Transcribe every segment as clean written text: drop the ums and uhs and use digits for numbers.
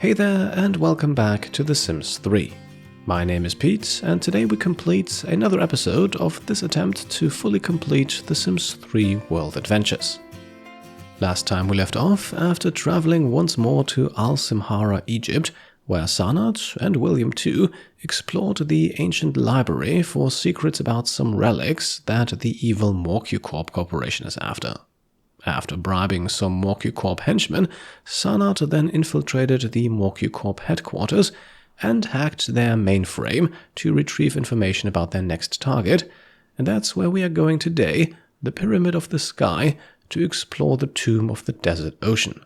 Hey there and welcome back to The Sims 3. My name is Pete and today we complete another episode of this attempt to fully complete The Sims 3 World Adventures. Last time we left off after traveling once more to Simhara, Egypt, where Sanat and William too explored the ancient library for secrets about some relics that the evil Morcucorp Corporation is after. After bribing some Morcucorp henchmen, Sanat then infiltrated the Morcucorp headquarters and hacked their mainframe to retrieve information about their next target, and that's where we are going today, the Pyramid of the Sky, to explore the Tomb of the Desert Ocean.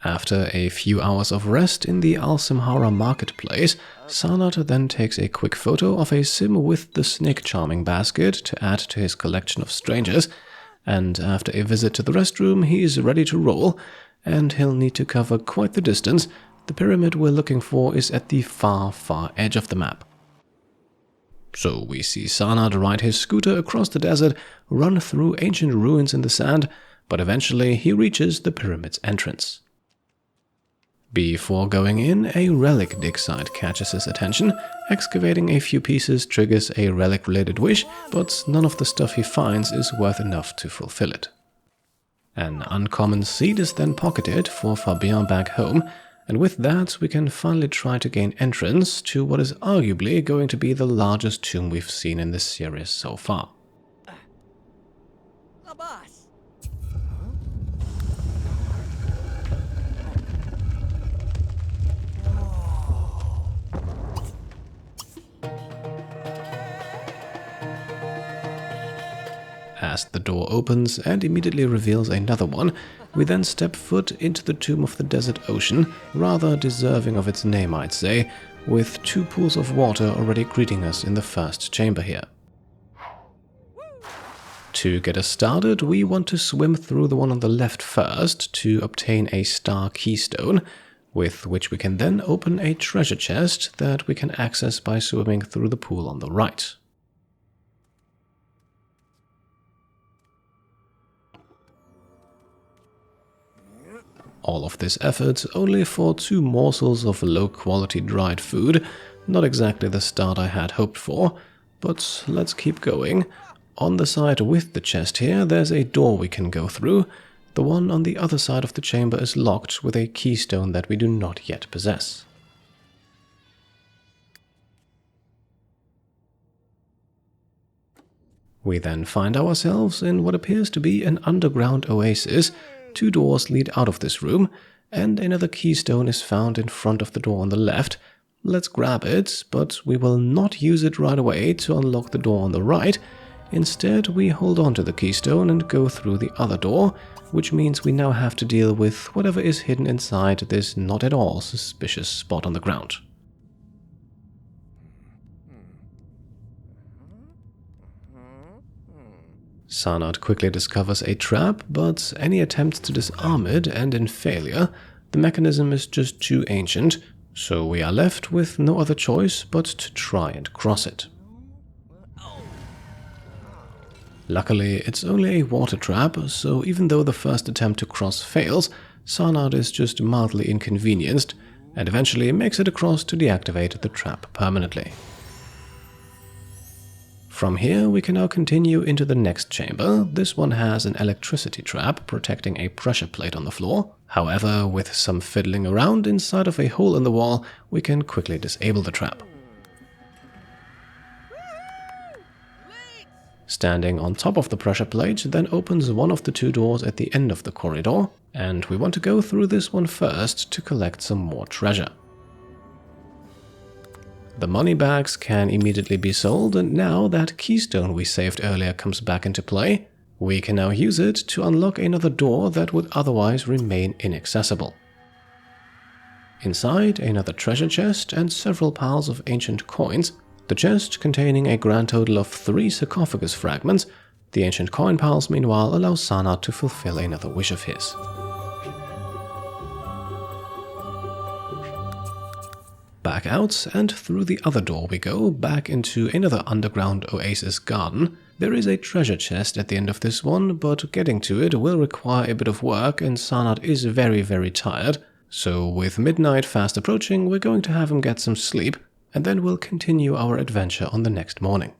After a few hours of rest in the Simhara marketplace, Sanat then takes a quick photo of a sim with the snake charming basket to add to his collection of strangers, and after a visit to the restroom, he is ready to roll, and he'll need to cover quite the distance. The pyramid we're looking for is at the far, far edge of the map. So we see Sanat ride his scooter across the desert, run through ancient ruins in the sand, but eventually he reaches the pyramid's entrance. Before going in, a relic dig site catches his attention. Excavating a few pieces triggers a relic-related wish, but none of the stuff he finds is worth enough to fulfill it. An uncommon seed is then pocketed for Fabien back home, and with that we can finally try to gain entrance to what is arguably going to be the largest tomb we've seen in this series so far. As the door opens and immediately reveals another one, we then step foot into the Tomb of the Desert Ocean, rather deserving of its name I'd say, with two pools of water already greeting us in the first chamber here. To get us started, we want to swim through the one on the left first to obtain a star keystone, with which we can then open a treasure chest that we can access by swimming through the pool on the right. All of this effort only for two morsels of low-quality dried food, not exactly the start I had hoped for, but let's keep going. On the side with the chest here, there's a door we can go through. The one on the other side of the chamber is locked with a keystone that we do not yet possess. We then find ourselves in what appears to be an underground oasis. Two doors lead out of this room, and another keystone is found in front of the door on the left. Let's grab it, but we will not use it right away to unlock the door on the right. Instead, we hold on to the keystone and go through the other door, which means we now have to deal with whatever is hidden inside this not at all suspicious spot on the ground. Sanat quickly discovers a trap, but any attempt to disarm it end in failure. The mechanism is just too ancient, so we are left with no other choice but to try and cross it. Luckily, it's only a water trap, so even though the first attempt to cross fails, Sanat is just mildly inconvenienced, and eventually makes it across to deactivate the trap permanently. From here, we can now continue into the next chamber. This one has an electricity trap protecting a pressure plate on the floor. However, with some fiddling around inside of a hole in the wall, we can quickly disable the trap. Standing on top of the pressure plate then opens one of the two doors at the end of the corridor, and we want to go through this one first to collect some more treasure. The money bags can immediately be sold, and now that keystone we saved earlier comes back into play, we can now use it to unlock another door that would otherwise remain inaccessible. Inside, another treasure chest and several piles of ancient coins, the chest containing a grand total of 3 sarcophagus fragments. The ancient coin piles meanwhile allow Sanat to fulfill another wish of his. Back out, and through the other door we go, back into another underground oasis garden. There is a treasure chest at the end of this one, but getting to it will require a bit of work and Sanat is very tired. So with midnight fast approaching, we're going to have him get some sleep, and then we'll continue our adventure on the next morning.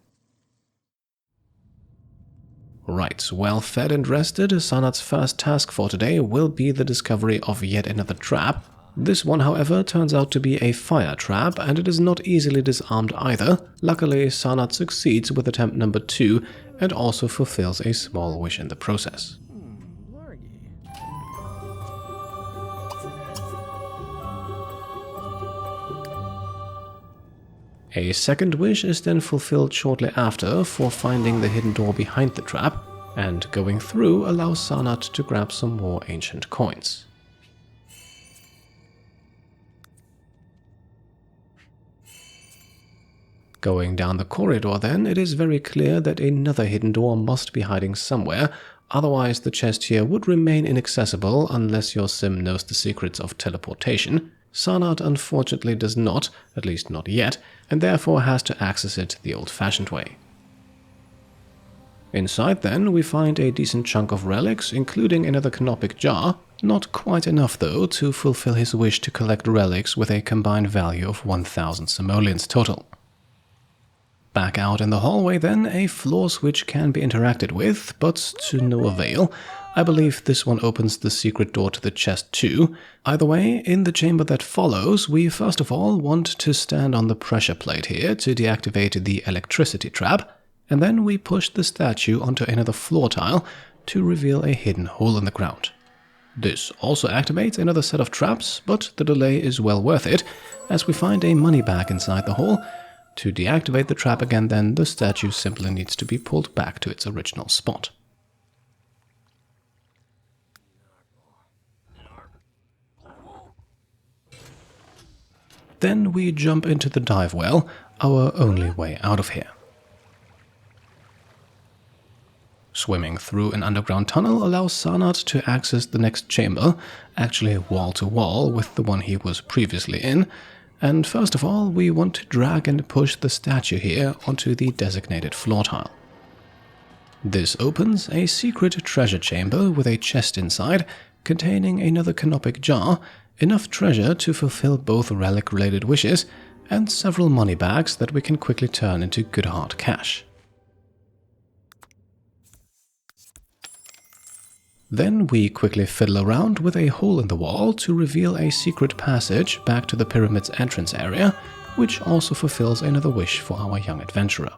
Right, well fed and rested, Sanat's first task for today will be the discovery of yet another trap. This one, however, turns out to be a fire trap, and it is not easily disarmed either. Luckily, Sanat succeeds with attempt number 2 and also fulfills a small wish in the process. A second wish is then fulfilled shortly after for finding the hidden door behind the trap, and going through allows Sanat to grab some more ancient coins. Going down the corridor then, it is very clear that another hidden door must be hiding somewhere, otherwise the chest here would remain inaccessible unless your sim knows the secrets of teleportation. Sanat unfortunately does not, at least not yet, and therefore has to access it the old-fashioned way. Inside then, we find a decent chunk of relics, including another canopic jar, not quite enough though to fulfill his wish to collect relics with a combined value of 1000 simoleons total. Back out in the hallway then, a floor switch can be interacted with, but to no avail. I believe this one opens the secret door to the chest too. Either way, in the chamber that follows, we first of all want to stand on the pressure plate here to deactivate the electricity trap, and then we push the statue onto another floor tile to reveal a hidden hole in the ground. This also activates another set of traps, but the delay is well worth it, as we find a money bag inside the hole. To deactivate the trap again then, the statue simply needs to be pulled back to its original spot. Then we jump into the dive well, our only way out of here. Swimming through an underground tunnel allows Sanat to access the next chamber, actually wall to wall with the one he was previously in, and first of all we want to drag and push the statue here onto the designated floor tile. This opens a secret treasure chamber with a chest inside, containing another canopic jar, enough treasure to fulfill both relic-related wishes, and several money bags that we can quickly turn into good hard cash. Then we quickly fiddle around with a hole in the wall to reveal a secret passage back to the pyramid's entrance area, which also fulfills another wish for our young adventurer.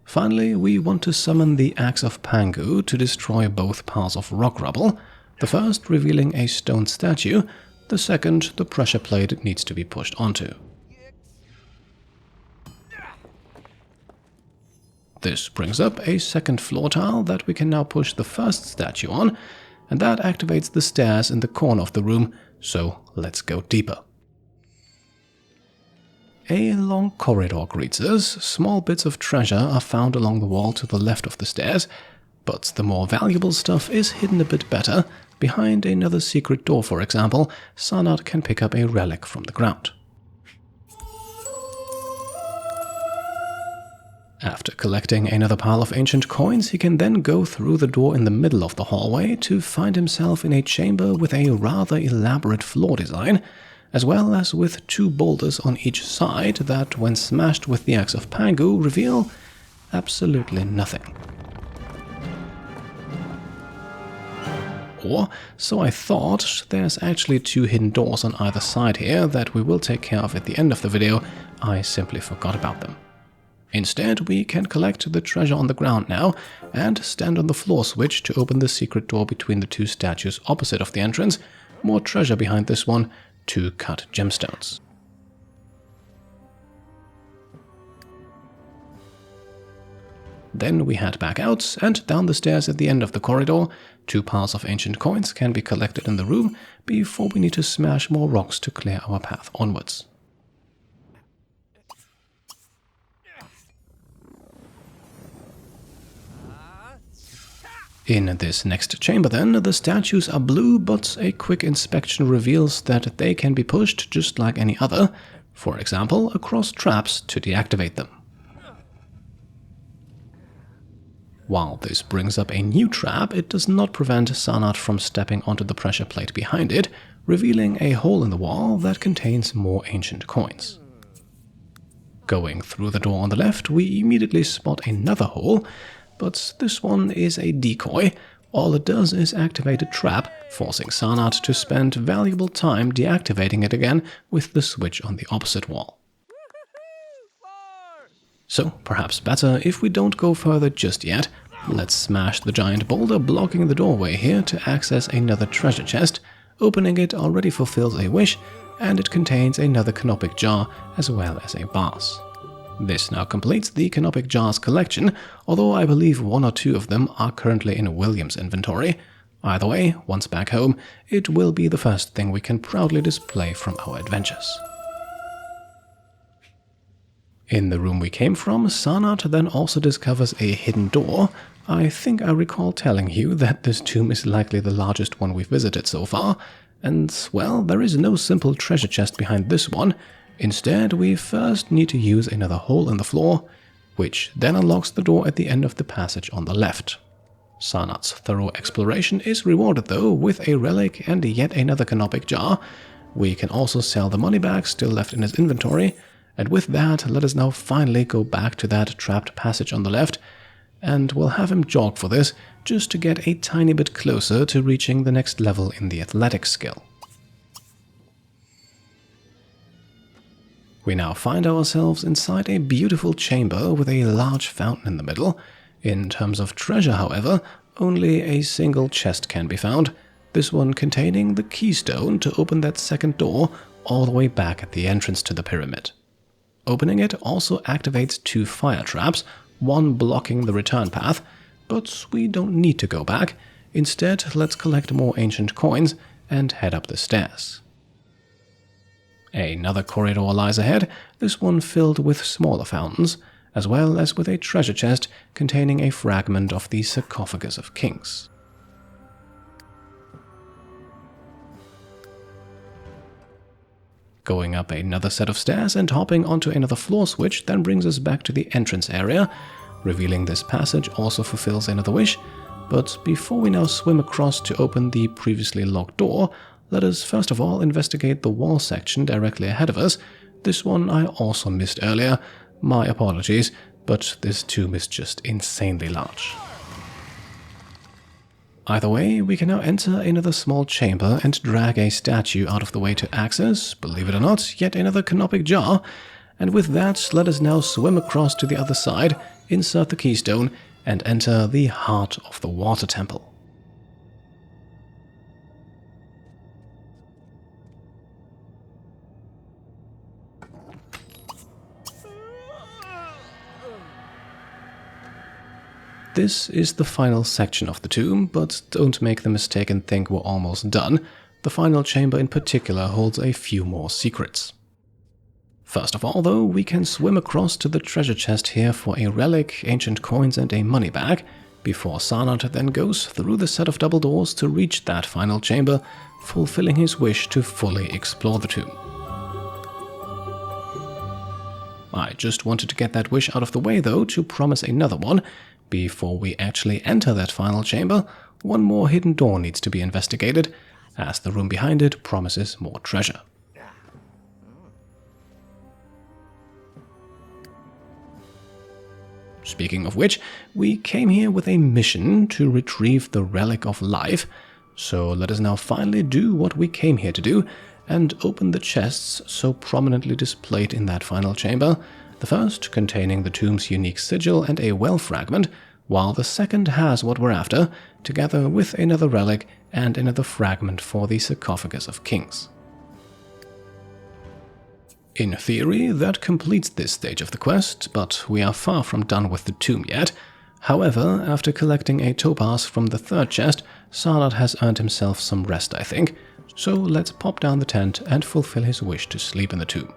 Finally, we want to summon the Axe of Pangu to destroy both piles of rock rubble, the first revealing a stone statue, the second the pressure plate it needs to be pushed onto. This brings up a second floor tile that we can now push the first statue on, and that activates the stairs in the corner of the room, so let's go deeper. A long corridor greets us. Small bits of treasure are found along the wall to the left of the stairs, but the more valuable stuff is hidden a bit better. Behind another secret door, for example, Sanat can pick up a relic from the ground. After collecting another pile of ancient coins, he can then go through the door in the middle of the hallway to find himself in a chamber with a rather elaborate floor design, as well as with 2 boulders on each side that, when smashed with the Axe of Pangu, reveal absolutely nothing. Or, so I thought. There's actually 2 hidden doors on either side here that we will take care of at the end of the video. I simply forgot about them. Instead, we can collect the treasure on the ground now and stand on the floor switch to open the secret door between the 2 statues opposite of the entrance. More treasure behind this one, 2 cut gemstones. Then we head back out and down the stairs at the end of the corridor. 2 piles of ancient coins can be collected in the room before we need to smash more rocks to clear our path onwards. In this next chamber then, the statues are blue, but a quick inspection reveals that they can be pushed just like any other, for example across traps to deactivate them. While this brings up a new trap, it does not prevent Sanat from stepping onto the pressure plate behind it. revealing a hole in the wall that contains more ancient coins. Going through the door on the left, we immediately spot another hole, but this one is a decoy. All it does is activate a trap, forcing Sanat to spend valuable time deactivating it again with the switch on the opposite wall. So, perhaps better if we don't go further just yet. Let's smash the giant boulder blocking the doorway here to access another treasure chest. Opening it already fulfills a wish, and it contains another canopic jar as well as a vase. This now completes the canopic jars collection, although I believe one or two of them are currently in William's inventory. Either way, once back home, it will be the first thing we can proudly display from our adventures. In the room we came from, Sanat then also discovers a hidden door. I think I recall telling you that this tomb is likely the largest one we've visited so far, and, well, there is no simple treasure chest behind this one. Instead, we first need to use another hole in the floor, which then unlocks the door at the end of the passage on the left. Sanat's thorough exploration is rewarded though with a relic and yet another canopic jar. We can also sell the money bags still left in his inventory, and with that, let us now finally go back to that trapped passage on the left, and we'll have him jog for this, just to get a tiny bit closer to reaching the next level in the athletics skill. We now find ourselves inside a beautiful chamber with a large fountain in the middle. In terms of treasure, however, only a single chest can be found, this one containing the keystone to open that second door all the way back at the entrance to the pyramid. Opening it also activates 2 fire traps, one blocking the return path, but we don't need to go back. Instead, let's collect more ancient coins and head up the stairs. Another corridor lies ahead, this one filled with smaller fountains, as well as with a treasure chest containing a fragment of the sarcophagus of kings. Going up another set of stairs and hopping onto another floor switch then brings us back to the entrance area. Revealing this passage also fulfills another wish, but before we now swim across to open the previously locked door, let us first of all investigate the wall section directly ahead of us. This one I also missed earlier. My apologies, but this tomb is just insanely large. Either way, we can now enter another small chamber and drag a statue out of the way to access, believe it or not, yet another canopic jar. And with that, let us now swim across to the other side, insert the keystone, and enter the heart of the water temple. This is the final section of the tomb, but don't make the mistake and think we're almost done. The final chamber in particular holds a few more secrets. First of all, though, we can swim across to the treasure chest here for a relic, ancient coins, and a money bag, before Sanat then goes through the set of double doors to reach that final chamber, fulfilling his wish to fully explore the tomb. I just wanted to get that wish out of the way, though, to promise another one. Before we actually enter that final chamber, one more hidden door needs to be investigated, as the room behind it promises more treasure. Speaking of which, we came here with a mission to retrieve the Relic of Life, so let us now finally do what we came here to do, and open the chests so prominently displayed in that final chamber, the first containing the tomb's unique sigil and a well fragment, while the second has what we're after, together with another relic and another fragment for the sarcophagus of kings. In theory, that completes this stage of the quest, but we are far from done with the tomb yet. However, after collecting a topaz from the third chest, Sanat has earned himself some rest, I think, so let's pop down the tent and fulfill his wish to sleep in the tomb.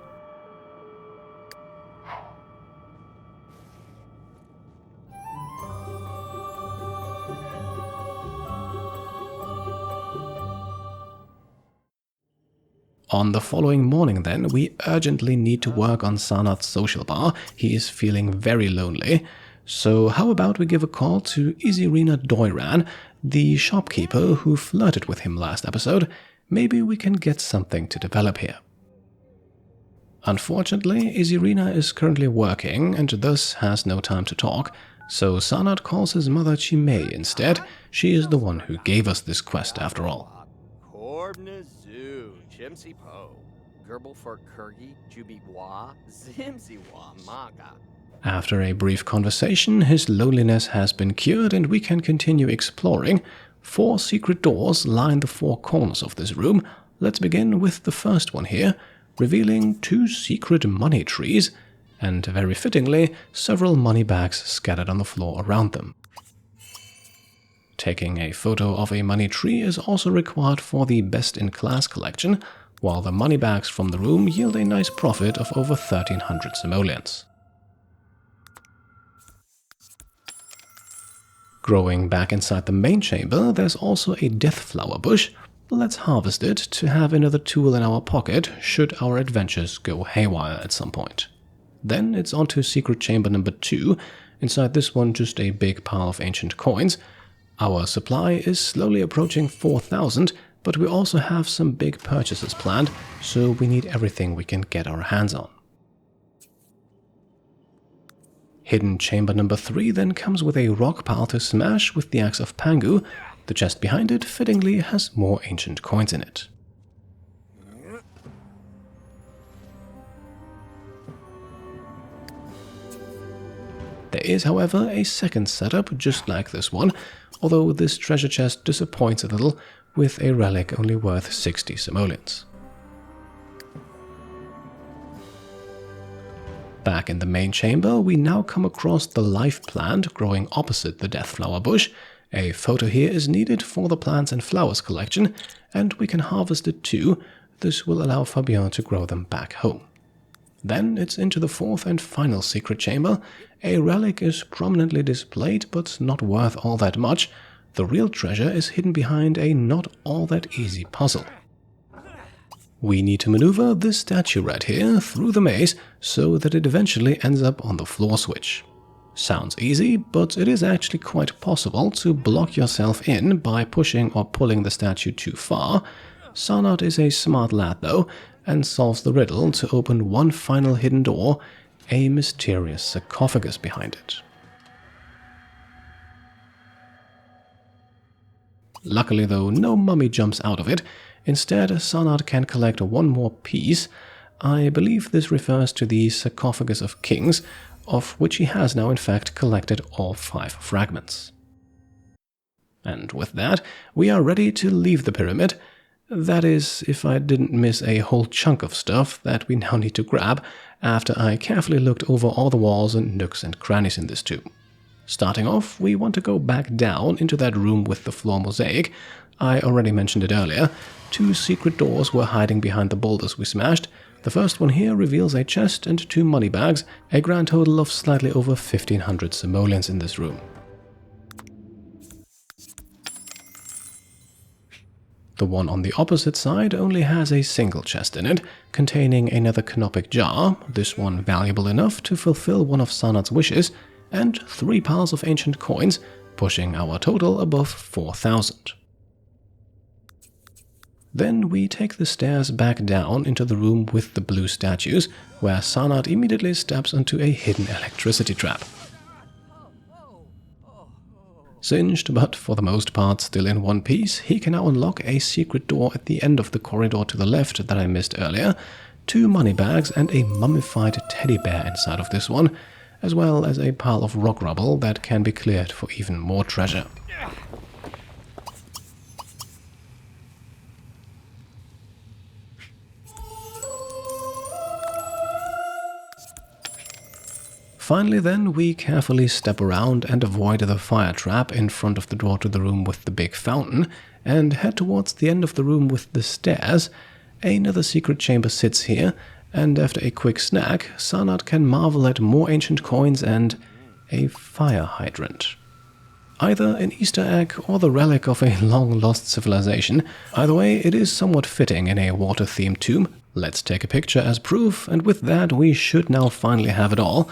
On the following morning then, we urgently need to work on Sanat's social bar. He is feeling very lonely. So how about we give a call to Izirina Doiran, the shopkeeper who flirted with him last episode. maybe we can get something to develop here. Unfortunately, Izirina is currently working and thus has no time to talk, so Sanat calls his mother Chimay instead. She is the one who gave us this quest after all. After a brief conversation, his loneliness has been cured and we can continue exploring. 4 secret doors line the 4 corners of this room. Let's begin with the first one here, revealing 2 secret money trees, and very fittingly, several money bags scattered on the floor around them. Taking a photo of a money tree is also required for the best-in-class collection, while the money bags from the room yield a nice profit of over 1,300 simoleons. Growing back inside the main chamber, there's also a death flower bush. Let's harvest it to have another tool in our pocket should our adventures go haywire at some point. Then it's on to secret chamber number 2. Inside this one, just a big pile of ancient coins. Our supply is slowly approaching 4,000, but we also have some big purchases planned, so we need everything we can get our hands on. Hidden chamber number 3 then comes with a rock pile to smash with the axe of Pangu. The chest behind it fittingly has more ancient coins in it. There is, however, a second setup just like this one, although this treasure chest disappoints a little with a relic only worth 60 simoleons. Back in the main chamber, we now come across the life plant growing opposite the death flower bush. A photo here is needed for the plants and flowers collection, and we can harvest it too. This will allow Fabien to grow them back home. Then it's into the 4th and final secret chamber. A relic is prominently displayed, but not worth all that much. The real treasure is hidden behind a not all that easy puzzle. We need to maneuver this statue right here through the maze so that it eventually ends up on the floor switch. Sounds easy, but it is actually quite possible to block yourself in by pushing or pulling the statue too far. Sanat is a smart lad though, and solves the riddle to open one final hidden door, a mysterious sarcophagus behind it. Luckily though, no mummy jumps out of it. Instead, Sanat can collect one more piece. I believe this refers to the sarcophagus of kings, of which he has now in fact collected all 5 fragments. And with that, we are ready to leave the pyramid. That is, if I didn't miss a whole chunk of stuff that we now need to grab after I carefully looked over all the walls and nooks and crannies in this tomb. Starting off, we want to go back down into that room with the floor mosaic. I already mentioned it earlier. 2 secret doors were hiding behind the boulders we smashed. The first one here reveals a chest and 2 money bags, a grand total of slightly over 1,500 simoleons in this room. The one on the opposite side only has a single chest in it, containing another canopic jar, this one valuable enough to fulfill one of Sanat's wishes, and 3 piles of ancient coins, pushing our total above 4,000. Then we take the stairs back down into the room with the blue statues, where Sanat immediately steps onto a hidden electricity trap. Singed, but for the most part still in one piece, he can now unlock a secret door at the end of the corridor to the left that I missed earlier, 2 money bags and a mummified teddy bear inside of this one, as well as a pile of rock rubble that can be cleared for even more treasure. Finally then, we carefully step around and avoid the fire trap in front of the door to the room with the big fountain, and head towards the end of the room with the stairs. Another secret chamber sits here, and after a quick snack, Sanat can marvel at more ancient coins and a fire hydrant. Either an Easter egg or the relic of a long-lost civilization. Either way, it is somewhat fitting in a water-themed tomb. Let's take a picture as proof, and with that we should now finally have it all.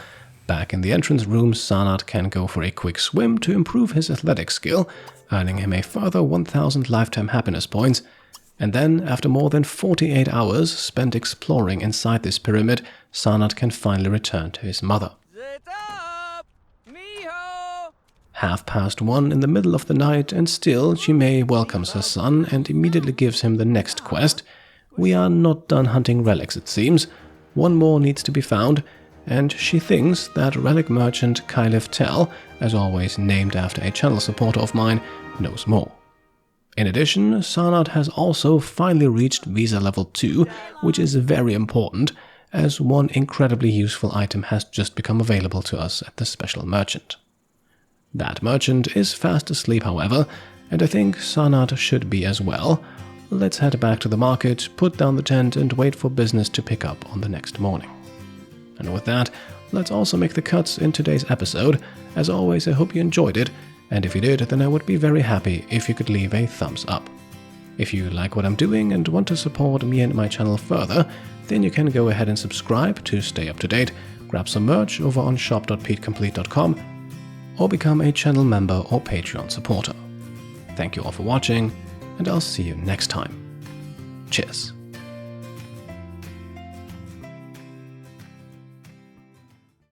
Back in the entrance room, Sanat can go for a quick swim to improve his athletic skill, earning him a further 1,000 lifetime happiness points. And then, after more than 48 hours spent exploring inside this pyramid, Sanat can finally return to his mother. 1:30 in the middle of the night, and still Chimay welcomes her son and immediately gives him the next quest. We are not done hunting relics, it seems. One more needs to be found, and she thinks that relic merchant Kylif Tell, as always named after a channel supporter of mine, knows more. In addition, Sanat has also finally reached Visa Level 2, which is very important, as one incredibly useful item has just become available to us at the special merchant. That merchant is fast asleep, however, and I think Sanat should be as well. Let's head back to the market, put down the tent, and wait for business to pick up on the next morning. And with that, let's also make the cuts in today's episode. As always, I hope you enjoyed it, and if you did, then I would be very happy if you could leave a thumbs up. If you like what I'm doing and want to support me and my channel further, then you can go ahead and subscribe to stay up to date, grab some merch over on shop.petecomplete.com, or become a channel member or Patreon supporter. Thank you all for watching, and I'll see you next time. Cheers.